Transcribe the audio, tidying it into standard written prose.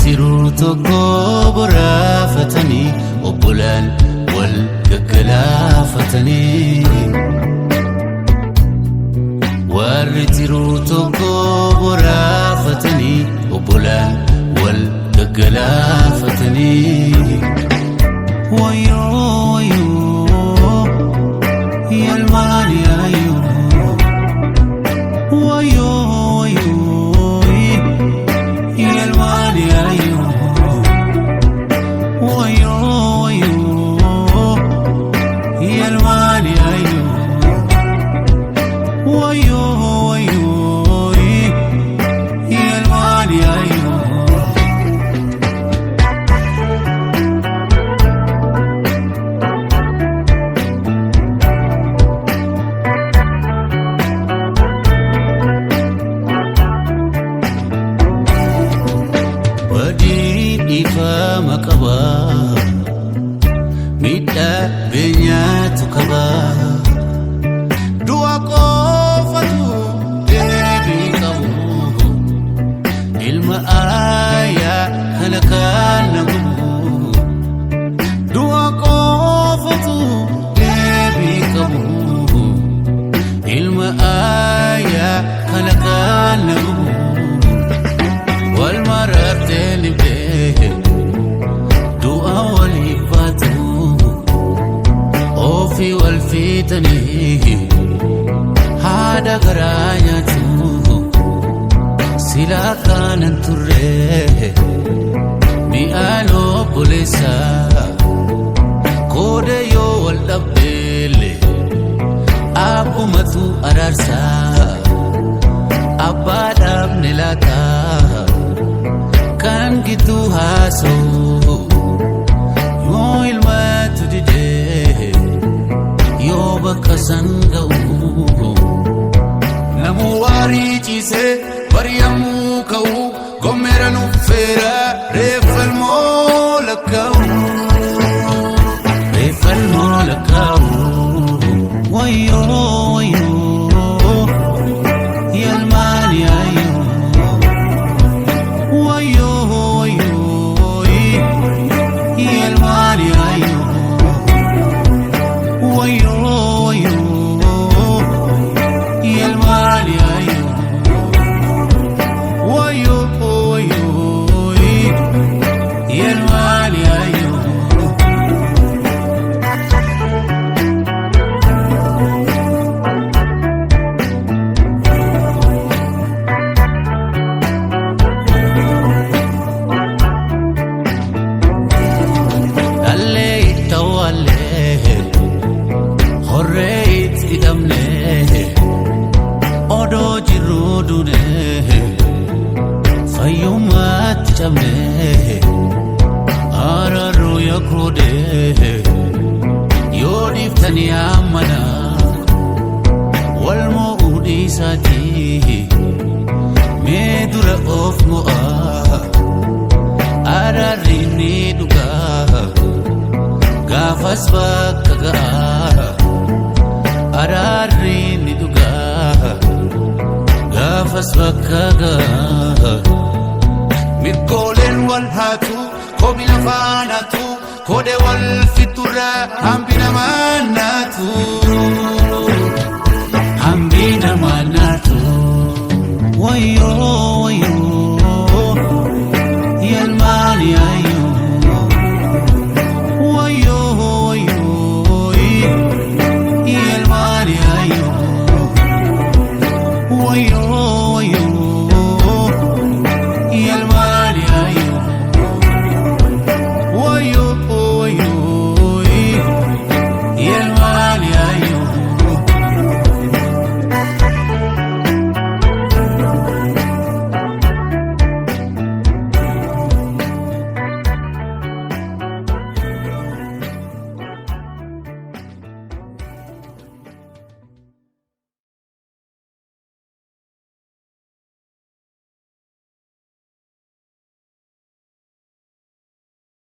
tiruu tokko boraafatanii obbolaan wal gaggalaafatanii warri tiruu tokko boraafatanii obbolaan wal gaggalaafatanii wayyoo wayyoo yalmaan yaayoo wayyoo hada garanya tu silakan turre mi alo polisa kode yo waldabele abu matu ararsa abadam nilata kan gitu haso yo ilmatu dide yo bakasanga namu wari chise variamu kau gomera nu fera refal molakau wayo wayo yalmani ayo wayo wayo yalmani ayo wayo wayo yalmani ayo wayo wayo yalmani ayo araru yakrode yodif taniyamana walmo udisati medura of moa ararini duga gafas bakaga ararini duga gafas bakaga midgolen wal hatu kobina fanatu kode wal fitura hambina manatu wayo wayo